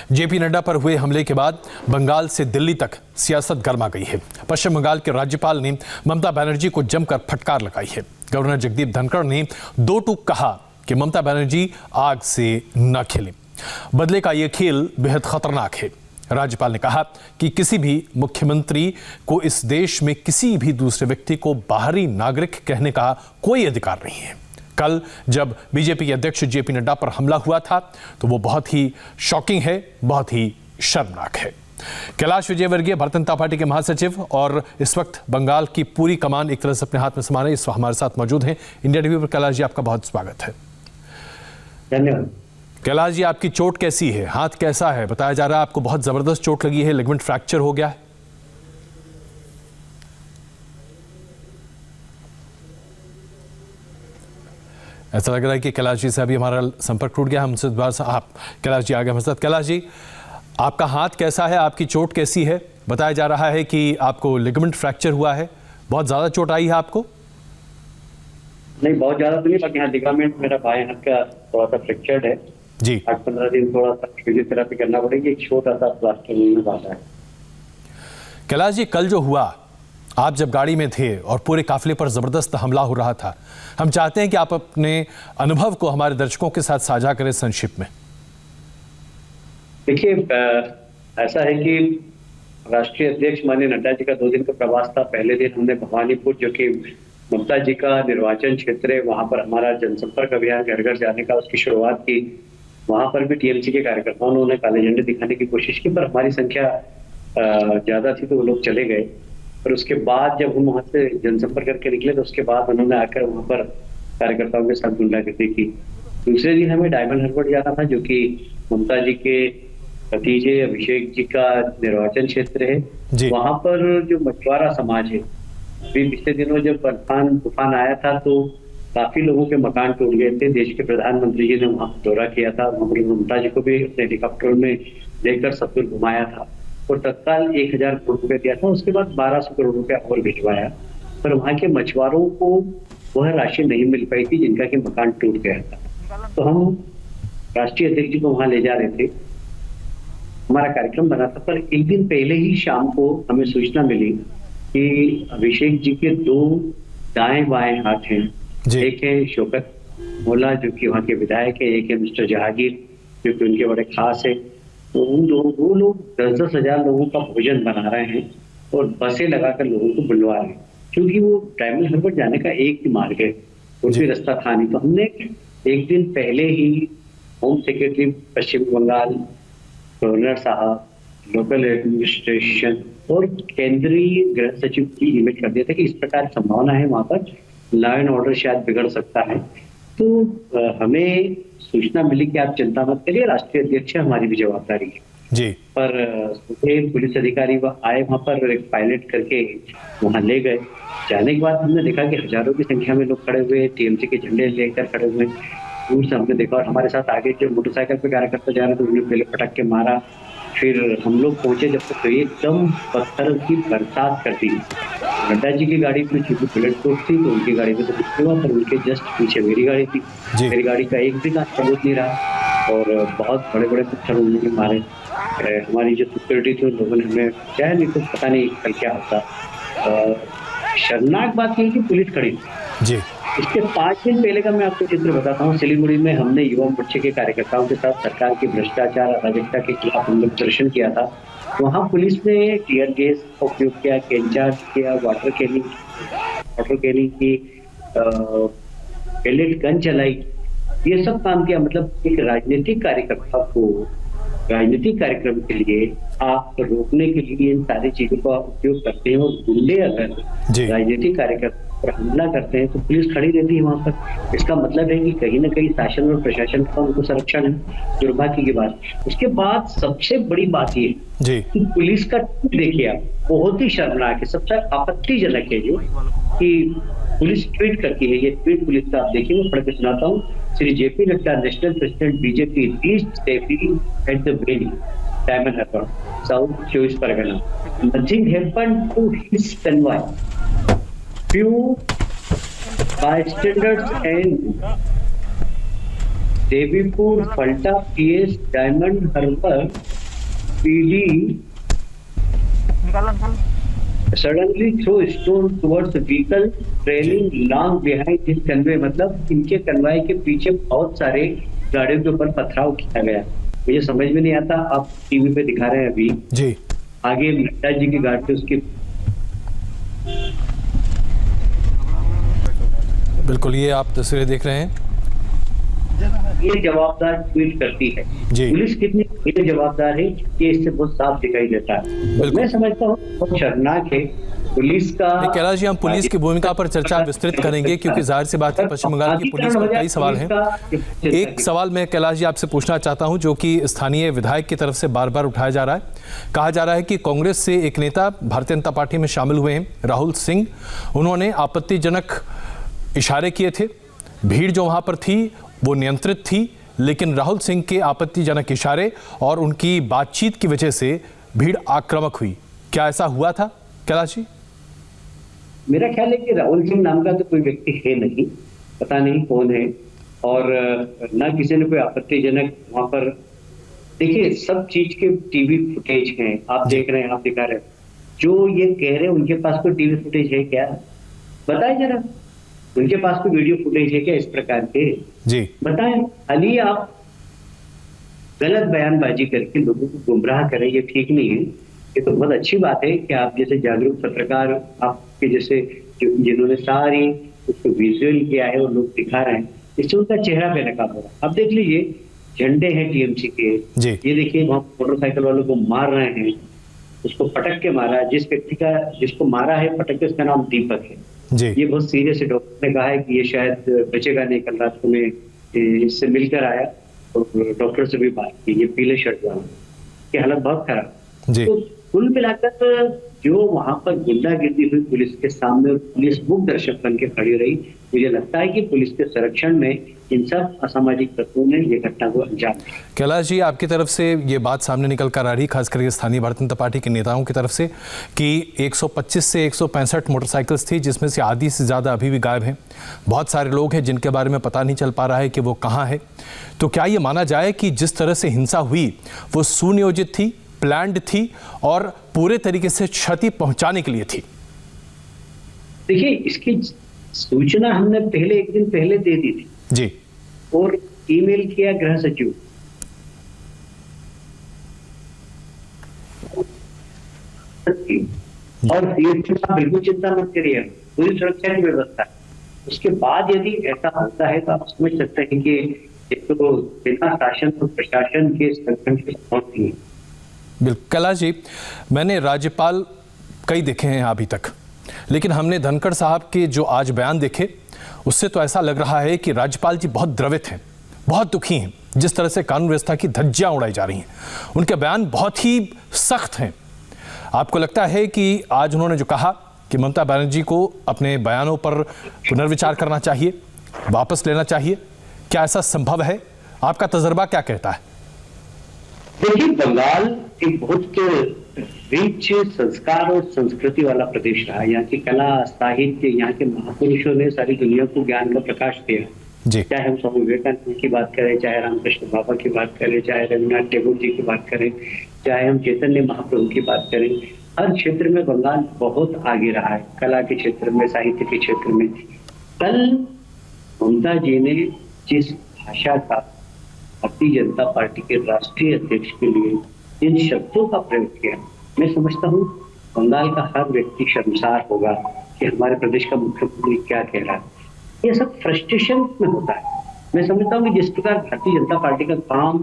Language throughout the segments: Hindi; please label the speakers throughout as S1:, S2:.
S1: जेपी नड्डा पर हुए हमले के बाद बंगाल से दिल्ली तक सियासत गर्मा गई है। पश्चिम बंगाल के राज्यपाल ने ममता बनर्जी को जमकर फटकार लगाई है। गवर्नर जगदीप धनखड़ ने दो टूक कहा कि ममता बनर्जी आग से न खेलें। बदले का ये खेल बेहद खतरनाक है। राज्यपाल ने कहा कि किसी भी मुख्यमंत्री को इस देश में किसी भी दूसरे व्यक्ति को बाहरी नागरिक कहने का कोई अधिकार नहीं है। कल जब बीजेपी के अध्यक्ष जेपी नड्डा पर हमला हुआ था तो वो बहुत ही शॉकिंग है, बहुत ही शर्मनाक है। कैलाश विजयवर्गीय भारतीय जनता पार्टी के महासचिव और इस वक्त बंगाल की पूरी कमान एक तरह से अपने हाथ में संभाले इस वक्त हमारे साथ मौजूद हैं। इंडिया टीवी पर कैलाश जी आपका बहुत स्वागत है।
S2: धन्यवाद।
S1: कैलाश जी, आपकी चोट कैसी है? हाथ कैसा है? बताया जा रहा है आपको बहुत जबरदस्त चोट लगी है, लिगामेंट फ्रैक्चर हो गया है। ऐसा लग रहा है कि कैलाश जी से अभी हमारा संपर्क टूट गया। हमसे दोबारा से आप कैलाश जी आगे हमारे साथ। कैलाश जी, आपका हाथ कैसा है? आपकी चोट कैसी है? बताया जा रहा है कि आपको लिगामेंट फ्रैक्चर हुआ है, बहुत ज्यादा चोट आई है आपको?
S2: नहीं, बहुत ज्यादा तो नहीं, बाकी हाँ लिगामेंट मेरा बाएं हाथ का थोड़ा सा फ्रैक्चर्ड है
S1: जी।
S2: 8-15 दिन थोड़ा सा फिजियोथेरेपी करना पड़ेगी। एक छोटा सा प्लास्टर में बांधा है।
S1: कैलाश जी, कल जो हुआ, आप जब गाड़ी में थे और पूरे काफिले पर जबरदस्त हमला हो रहा था, हम चाहते हैं कि आप अपने अनुभव को हमारे दर्शकों के साथ साझा करें संक्षिप्त में।
S2: देखिए, ऐसा है कि राष्ट्रीय अध्यक्ष माननीय नड्डा जी का 2 दिन का प्रवास था। पहले दिन हमने भवानीपुर, जो कि ममता जी का निर्वाचन क्षेत्र है, वहां पर हमारा जनसंपर्क अभियान घर घर जाने का उसकी शुरुआत की। वहां पर भी टीएमसी के कार्यकर्ताओं ने उन्हें काले झंडे दिखाने की कोशिश की, पर हमारी संख्या ज्यादा थी तो वो लोग चले गए। और उसके बाद जब हम वहां से जनसंपर्क करके निकले तो उसके बाद उन्होंने आकर वहां पर कार्यकर्ताओं के साथ गुंडागर्दी की। दूसरे दिन हमें डायमंड हार्बर जाना था, जो कि ममता जी के भतीजे अभिषेक जी का निर्वाचन क्षेत्र है। वहां पर जो मछुआरा समाज है, अभी पिछले दिनों जब तूफान आया था तो काफी लोगों के मकान टूट गए थे। देश के प्रधानमंत्री जी ने वहां दौरा किया था, वहां पर ममता जी को भी अपने हेलीकॉप्टर में लेकर सब कुछ घुमाया था और तत्काल 1000 करोड़ रुपए दिया था। उसके बाद 1200 करोड़ रुपया और भिजवाया, पर वहां के मछुआरों को वह राशि नहीं मिल पाई थी जिनका कि मकान टूट गया था। तो हम राष्ट्रीय अध्यक्ष जी को वहां ले जा रहे थे, हमारा कार्यक्रम बना था, पर एक दिन पहले ही शाम को हमें सूचना मिली कि अभिषेक जी के 2 दाएं बाएं हाथ हैं। एक है शौकत मोला, जो कि वहां के विधायक है, एक है मिस्टर जहांगीर, जो कि उनके बड़े खास है। तो वो लोग 10-10 हजार लोगों का भोजन बना रहे हैं और बसें लगाकर लोगों को बुलवा रहे हैं, क्योंकि वो डायमंड हार्बर जाने का एक ही मार्ग है, कुछ भी रास्ता था नहीं। तो हमने एक दिन पहले ही होम सेक्रेटरी पश्चिम बंगाल, गवर्नर साहब, लोकल एडमिनिस्ट्रेशन और केंद्रीय गृह सचिव की ईमेल कर दिया था कि इस प्रकार संभावना है वहां पर लॉ एंड ऑर्डर शायद बिगड़ सकता है। तो हमें सूचना मिली कि आप चिंता मत करिए, राष्ट्रीय अध्यक्ष हमारी भी जवाबदारी है
S1: जी।
S2: पर पुलिस अधिकारी आए वहां पर, एक पायलट करके वहां ले गए। जाने के बाद हमने देखा कि हजारों की संख्या में लोग खड़े हुए, टीएमसी के झंडे लेकर खड़े हुए। दूर से हमने देखा और हमारे साथ आगे जो मोटरसाइकिल पे कार्यकर्ता जा रहे थे उन्हें पहले पटक के मारा। फिर हम लोग पहुंचे जब तक तो एकदम पत्थर की बरसात कर दी। नड्डा जी की गाड़ी में चूंकि बुलेट प्रूफ थी तो उनकी गाड़ी में तो कुछ हुआ, पर उनके जस्ट पीछे मेरी गाड़ी थी। मेरी गाड़ी का एक भी कांच सबूत नहीं रहा और बहुत बड़े बड़े पत्थर उन्होंने मारे। हमारी जो सिक्योरिटी थी उन लोगों ने हमें क्या नहीं, कुछ पता नहीं कल क्या होता। शर्मनाक बात है कि पुलिस खड़ी थी जी। इसके 5 दिन पहले का मैं आपको चित्र बताता हूँ। सिलीगुड़ी में हमने युवा मोर्चे के कार्यकर्ताओं के साथ सरकार की भ्रष्टाचार अराजकता के खिलाफ हम लोग प्रदर्शन किया था। वहां पुलिस ने टीयर गैस का उपयोग किया, कैंचार्ज किया, वाटर कैनिंग की, पेलेट गन चलाई, ये सब काम किया। मतलब एक राजनीतिक कार्यकर्ता को राजनीतिक कार्यक्रम के लिए आप रोकने के लिए इन सारी चीजों का उपयोग करते हैं और गुंडे अगर राजनीतिक कार्यकर्ता पर हमला करते हैं तो पुलिस खड़ी रहती है वहां पर। इसका मतलब है कि कहीं ना कहीं शासन और प्रशासन का उनको संरक्षण है। दुर्भाग्य की बात। उसके बाद सबसे बड़ी बात ये कि पुलिस का ट्वीट देखिए आप, बहुत ही शर्मनाक है, सबसे आपत्तिजनक है जो कि पुलिस ट्वीट करती है। ये ट्वीट पुलिस का आप देखिए, मैं पढ़ के सुनाता हूँ। Shri JP Nadda, national president BJP, reached safely at the venue Diamond Harbour, South 24 Parganas. Nothing happened to his convoy. Few bystanders and Devipur Falta PS Diamond Harbour PD suddenly throw stone towards the vehicle trailing long behind his convoy, मतलब इनके कन्वाय के पीछे बहुत सारे गाड़ियों के ऊपर पथराव किया गया। मुझे समझ में नहीं आता, आप टीवी पे दिखा रहे हैं अभी
S1: जी,
S2: आगे नड्डा जी की गाड़ी उसकी,
S1: बिल्कुल ये आप तस्वीरें देख रहे हैं।
S2: ये जवाबदार ट्वीट करती है।
S1: जी।
S2: पुलिस कितनी ये जवाबदार है ये इससे बहुत साफ दिखाई देता है। मैं समझता हूँ बहुत शर्मनाक है पुलिस का।
S1: कैलाश जी, हम पुलिस की भूमिका पर चर्चा विस्तृत करेंगे क्योंकि जाहिर सी बात है पश्चिम बंगाल की पुलिस पर कई सवाल हैं। एक सवाल मैं कैलाश जी आपसे पूछना चाहता हूं जो कि स्थानीय विधायक की तरफ से बार बार उठाया जा रहा है। कहा जा रहा है कि कांग्रेस से एक नेता भारतीय जनता पार्टी में शामिल हुए हैं, राहुल सिंह, उन्होंने आपत्तिजनक इशारे किए थे। भीड़ जो वहां पर थी वो नियंत्रित थी, लेकिन राहुल सिंह के आपत्तिजनक इशारे और उनकी बातचीत की वजह से भीड़ आक्रामक हुई। क्या ऐसा हुआ था कैलाश जी?
S2: मेरा ख्याल है कि राहुल सिंह नाम का तो कोई व्यक्ति है नहीं, पता नहीं कौन है, और ना किसी ने कोई आपत्तिजनक वहां पर। देखिए सब चीज के टीवी फुटेज हैं, आप देख रहे हैं, आप दिखा रहे हैं। जो ये कह रहे हैं उनके पास कोई टीवी फुटेज है क्या? बताएं जरा, उनके पास कोई वीडियो फुटेज है क्या इस प्रकार के?
S1: जी
S2: बताएं। खाली आप गलत बयानबाजी करके लोगों को गुमराह करें, ये ठीक नहीं है। ये तो बहुत अच्छी बात है कि आप जैसे जागरूक पत्रकार, आपके जैसे जिन्होंने सारी उसको विजुअल किया है और लोग दिखा रहे हैं, इससे उनका चेहरा बेनकाब हो रहा है। अब देख लीजिए झंडे हैं टीएमसी के,
S1: जी।
S2: ये देखिए वहां मोटरसाइकिल वालों को मार रहे हैं, उसको पटक के मारा। जिस व्यक्ति का जिसको मारा है पटक के, उसका नाम दीपक है
S1: जी।
S2: ये बहुत सीरियस है। डॉक्टर ने कहा है कि ये शायद बचेगा नहीं। कल रात को मैं इससे मिलकर आया और डॉक्टर से भी बात की, ये पीले शर्ट वाला की हालत बहुत खराब।
S1: जी।
S2: तो कुल मिलाकर जो वहां पर गुंडागिर्दी हुई पुलिस के सामने और पुलिस मुख दर्शक बन के खड़ी रही, मुझे लगता है कि पुलिस के संरक्षण में इन सब असामाजिक तत्वों ने ये घटना को अंजाम दिया।
S1: कैलाश जी, आपकी तरफ से ये बात सामने निकल कर आ रही, खास करके स्थानीय भारतीय जनता पार्टी के नेताओं की तरफ से, कि 125 से 165 मोटरसाइकिल्स थी जिसमें से आधी से ज़्यादा अभी भी गायब हैं। बहुत सारे लोग हैं जिनके बारे में पता नहीं चल पा रहा है कि वो कहाँ है। तो क्या ये माना जाए कि जिस तरह से हिंसा हुई वो सुनियोजित थी, प्लान्ड थी और पूरे तरीके से क्षति पहुंचाने के लिए थी?
S2: देखिए इसकी सूचना हमने पहले एक दिन पहले दे दी थी
S1: जी,
S2: और ईमेल किया गृह सचिव, और बिल्कुल चिंता मत करिए, पूरी सुरक्षा की व्यवस्था है। उसके बाद यदि ऐसा होता है तो आप समझ सकते हैं कि एक तो बिना शासन और प्रशासन के संगठन की होती है।
S1: बिल्कुल कैलाश जी, मैंने राज्यपाल कई देखे हैं अभी तक, लेकिन हमने धनखड़ साहब के जो आज बयान देखे उससे तो ऐसा लग रहा है कि राज्यपाल जी बहुत द्रवित हैं, बहुत दुखी हैं जिस तरह से कानून व्यवस्था की धज्जियां उड़ाई जा रही हैं। उनके बयान बहुत ही सख्त हैं। आपको लगता है कि आज उन्होंने जो कहा कि ममता बनर्जी को अपने बयानों पर पुनर्विचार करना चाहिए, वापस लेना चाहिए, क्या ऐसा संभव है? आपका तजर्बा क्या कहता है?
S2: देखिए बंगाल एक बहुत रिच संस्कार और संस्कृति वाला प्रदेश रहा है। यहाँ की कला, साहित्य, यहाँ के महापुरुषों ने सारी दुनिया को ज्ञान का प्रकाश दिया।
S1: जी।
S2: चाहे हम स्वामी विवेकानंद की बात करें, चाहे रामकृष्ण बाबा की बात करें, चाहे रविन्द्रनाथ टैगोर जी की बात करें, चाहे हम चैतन्य महाप्रभु की बात करें, हर क्षेत्र में बंगाल बहुत आगे रहा है। कला के क्षेत्र में, साहित्य के क्षेत्र में। कल ममता जी ने जिस भाषा का भारतीय जनता पार्टी के राष्ट्रीय अध्यक्ष के लिए इन शब्दों का प्रयोग किया, मैं समझता हूँ बंगाल का हर व्यक्ति शर्मसार होगा कि हमारे प्रदेश का मुख्यमंत्री क्या कह रहा है। ये सब फ्रस्ट्रेशन में होता है। मैं समझता हूँ कि जिस प्रकार भारतीय जनता पार्टी का काम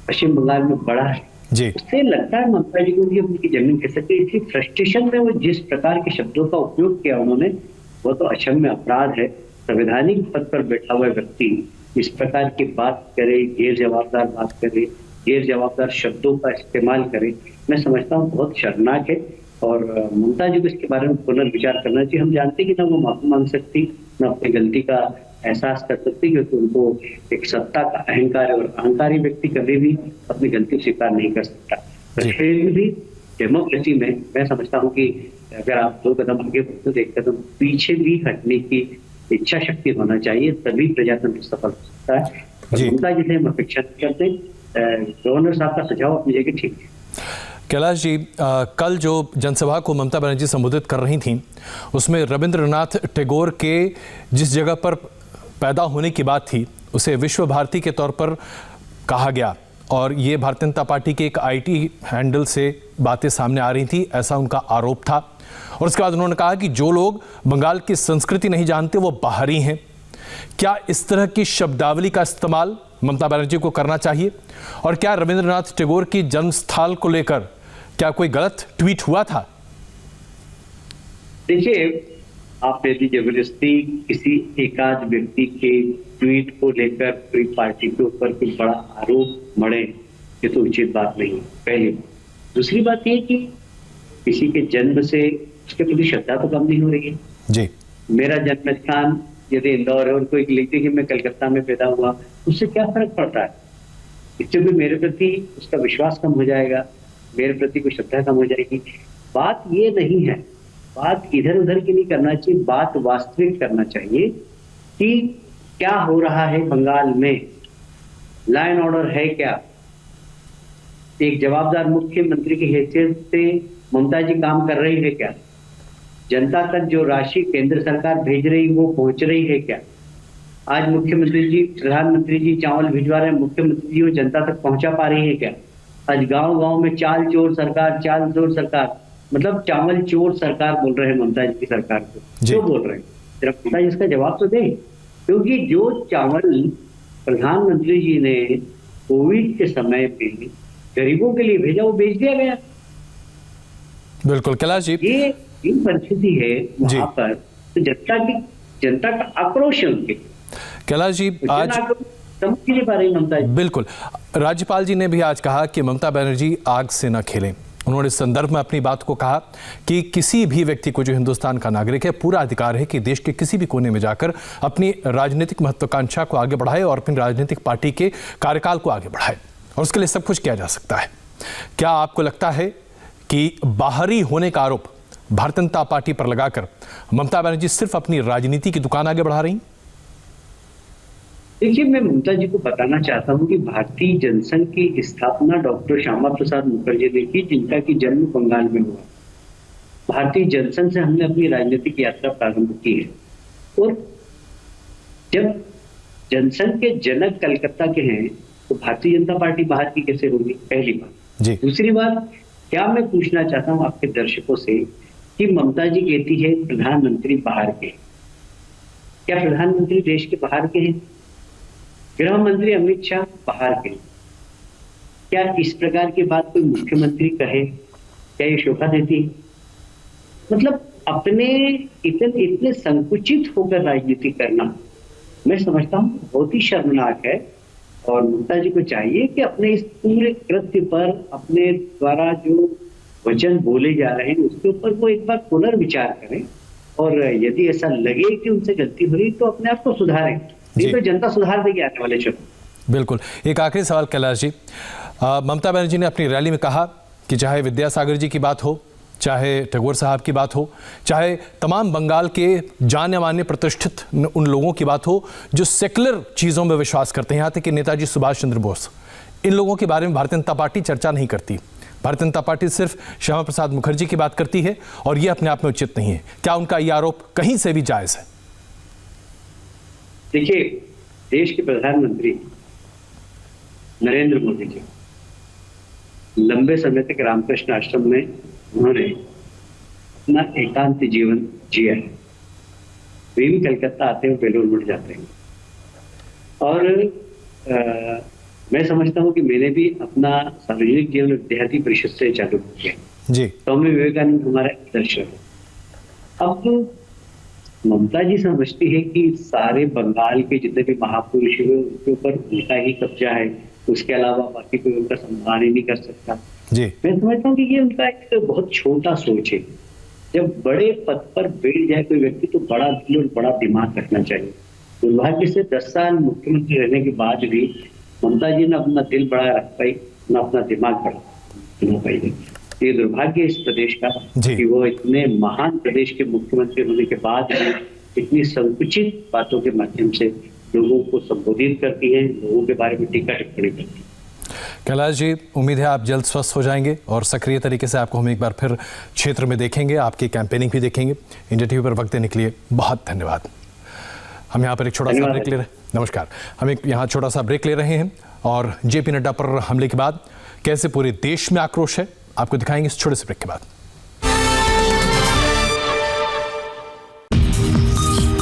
S2: पश्चिम बंगाल में बढ़ा है, उससे लगता है ममता जी को भी अपनी जमीन कह सकते। इसी फ्रस्ट्रेशन में वो जिस प्रकार के शब्दों का उपयोग किया उन्होंने, वो तो अक्षम्य अपराध है। संवैधानिक पद पर बैठा हुआ व्यक्ति इस प्रकार की बात करे, गैर जवाबदार बात करे, गैर जवाबदार शब्दों का इस्तेमाल करे, मैं समझता हूँ बहुत शर्मनाक है। और ममता जी को इसके बारे में पुनर्विचार करना चाहिए। हम जानते कि ना वो माफी मांग सकती, ना अपनी गलती का एहसास कर सकती, क्योंकि उनको एक सत्ता का अहंकार है और अहंकारी व्यक्ति कभी भी अपनी गलती स्वीकार नहीं कर सकता। फिर भी डेमोक्रेसी में मैं समझता हूँ कि अगर आप 2 कदम आगे बढ़ते तो 1 कदम पीछे भी हटने की इच्छा शक्ति होना चाहिए, तभी प्रजातंत्र सफल हो सकता है। ममता जी से हम अपेक्षा करते हैं। गवर्नर साहब का सुझाव अपनी जगह ठीक है।
S1: कैलाश जी, कल जो जनसभा को ममता बनर्जी संबोधित कर रही थीं, उसमें रविंद्रनाथ टैगोर के जिस जगह पर पैदा होने की बात थी उसे विश्व भारती के तौर पर कहा गया, और ये भारतीय जनता पार्टी के एक आईटी हैंडल से बातें सामने आ रही थी, ऐसा उनका आरोप था। और उसके बाद उन्होंने कहा कि जो लोग बंगाल की संस्कृति नहीं जानते वो बाहरी हैं। क्या इस तरह की शब्दावली का इस्तेमाल ममता बनर्जी को करना चाहिए? और क्या रविंद्रनाथ टैगोर की जन्मस्थल को लेकर क्या कोई गलत ट्वीट हुआ था?
S2: देखिए, आप यदि जबरदस्ती किसी एकाध व्यक्ति के ट्वीट को लेकर पूरी पार्टी के ऊपर कोई बड़ा आरोप मढ़े, ये तो उचित बात नहीं है, पहली बात। दूसरी बात ये कि किसी के जन्म से उसके प्रति श्रद्धा तो कम नहीं हो रही है।
S1: जी, मेरा
S2: जन्म स्थान यदि इंदौर है और कोई लिखते कि मैं कलकत्ता में पैदा हुआ, उससे क्या फर्क पड़ता है? इससे भी मेरे प्रति उसका विश्वास कम हो जाएगा, मेरे प्रति कोई श्रद्धा कम हो जाएगी। बात ये नहीं है, बात इधर उधर की नहीं करना चाहिए, बात वास्तविक करना चाहिए कि क्या हो रहा है बंगाल में, लॉ एंड ऑर्डर है क्या। एक जवाबदार मुख्यमंत्री की हैसियत से ममता जी काम कर रही है क्या? जनता तक जो राशि केंद्र सरकार भेज रही वो पहुंच रही है क्या? आज मुख्यमंत्री जी, प्रधानमंत्री जी चावल भिजवा रहे हैं, मुख्यमंत्री जी वो जनता तक पहुंचा पा रही है क्या? आज गांव गांव में चाल चोर सरकार, चाल चोर सरकार, मतलब चावल चोर सरकार बोल रहे हैं ममता जी की सरकार को। क्यों बोल रहे हैं? जरा ममता जी इसका जवाब तो दें, क्योंकि जो चावल प्रधानमंत्री जी ने कोविड के समय पे गरीबों के लिए भेजा वो बेच दिया गया।
S1: बिल्कुल कैलाश जी,
S2: ये परिस्थिति है वहां पर, तो जनता का आक्रोश है उनके।
S1: कैलाश जी, आज
S2: समझ नहीं पा रही ममता जी।
S1: बिल्कुल, राज्यपाल जी ने भी आज कहा कि ममता बनर्जी आग से न खेलें। उन्होंने इस संदर्भ में अपनी बात को कहा कि किसी भी व्यक्ति को जो हिंदुस्तान का नागरिक है पूरा अधिकार है कि देश के किसी भी कोने में जाकर अपनी राजनीतिक महत्वाकांक्षा को आगे बढ़ाए और अपनी राजनीतिक पार्टी के कार्यकाल को आगे बढ़ाए, और उसके लिए सब कुछ किया जा सकता है। क्या आपको लगता है कि बाहरी होने का आरोप भारतीय जनता पार्टी पर लगाकर ममता बनर्जी सिर्फ अपनी राजनीति की दुकान आगे बढ़ा रही?
S2: देखिए, मैं ममता जी को बताना चाहता हूं कि भारतीय जनसंघ की स्थापना डॉक्टर श्यामा प्रसाद मुखर्जी ने की, जिनका की जन्म बंगाल में हुआ। भारतीय जनसंघ से हमने अपनी राजनीतिक यात्रा प्रारंभ की है, और जब जनसंघ के जनक कलकत्ता के हैं तो भारतीय जनता पार्टी बाहर की कैसे होगी? पहली बात। दूसरी बात, क्या मैं पूछना चाहता हूं आपके दर्शकों से कि ममता जी कहती है प्रधानमंत्री बाहर के, क्या प्रधानमंत्री देश के बाहर के हैं? गृह मंत्री अमित शाह बाहर के, क्या इस प्रकार की बात कोई मुख्यमंत्री कहे? क्या ये शोभा देती है? मतलब अपने इतने संकुचित होकर राजनीति करना मैं समझता हूं बहुत ही शर्मनाक है, और ममता जी को चाहिए कि अपने इस पूरे कृत्य पर, अपने द्वारा जो वचन बोले जा रहे हैं उसके ऊपर वो एक बार पुनर्विचार करें, और यदि ऐसा लगे कि उनसे गलती हो रही तो अपने आप को सुधारें। ये तो जनता सुधार देगी आने वाले चुनाव।
S1: बिल्कुल। एक आखिरी सवाल कैलाश जी, ममता बनर्जी ने अपनी रैली में कहा कि चाहे विद्यासागर जी की बात हो, चाहे टैगोर साहब की बात हो, चाहे तमाम बंगाल के जाने माने प्रतिष्ठित उन लोगों की बात हो जो सेकुलर चीज़ों में विश्वास करते हैं, यहाँ तक कि नेताजी सुभाष चंद्र बोस, इन लोगों के बारे में भारतीय जनता पार्टी चर्चा नहीं करती। भारतीय जनता पार्टी सिर्फ श्यामा प्रसाद मुखर्जी की बात करती है, और ये अपने आप में उचित नहीं है। क्या उनका ये आरोप कहीं से भी जायज़ है?
S2: देखिए, देश के प्रधानमंत्री नरेंद्र मोदी जी लंबे समय तक रामकृष्ण आश्रम में उन्होंने अपना एकांत जीवन जिया है। वे भी कलकत्ता आते हैं, बेलूर मठ जाते हैं, और मैं समझता हूं कि मैंने भी अपना सार्वजनिक जीवन विद्यार्थी परिषद से चालू किया जी। स्वामी विवेकानंद हमारे आदर्श है। अब तो ममता जी समझती है कि सारे बंगाल के जितने भी महापुरुष हैं उनके ऊपर उनका ही कब्जा है, उसके अलावा बाकी कोई उनका सम्मान ही नहीं कर सकता जी। मैं समझता हूँ कि ये उनका एक बहुत छोटा सोच है। जब बड़े पद पर बैठ जाए कोई व्यक्ति तो बड़ा दिल और बड़ा दिमाग रखना चाहिए। दुर्भाग्य से 10 साल मुख्यमंत्री रहने के बाद भी ममता जी ने अपना दिल बड़ा रख पाई, न अपना दिमाग बड़ा पाई। ये दुर्भाग्य इस प्रदेश का कि वो इतने महान प्रदेश के मुख्यमंत्री होने के बाद भी इतनी संकुचित बातों के माध्यम से लोगों को संबोधित करती है, लोगों के बारे में टीका टिप्पणी करती है।
S1: कैलाश जी, उम्मीद है आप जल्द स्वस्थ हो जाएंगे और सक्रिय तरीके से आपको हम एक बार फिर क्षेत्र में देखेंगे, आपकी कैंपेनिंग भी देखेंगे। इंडिया टीवी पर वक्त देने के लिए बहुत धन्यवाद। हम यहाँ पर एक छोटा सा ब्रेक ले रहे हैं। नमस्कार। हम एक यहाँ छोटा सा ब्रेक ले रहे हैं और जेपी नड्डा पर हमले के बाद कैसे पूरे देश में आक्रोश है, आपको दिखाएंगे इस छोटे से ब्रेक के बाद।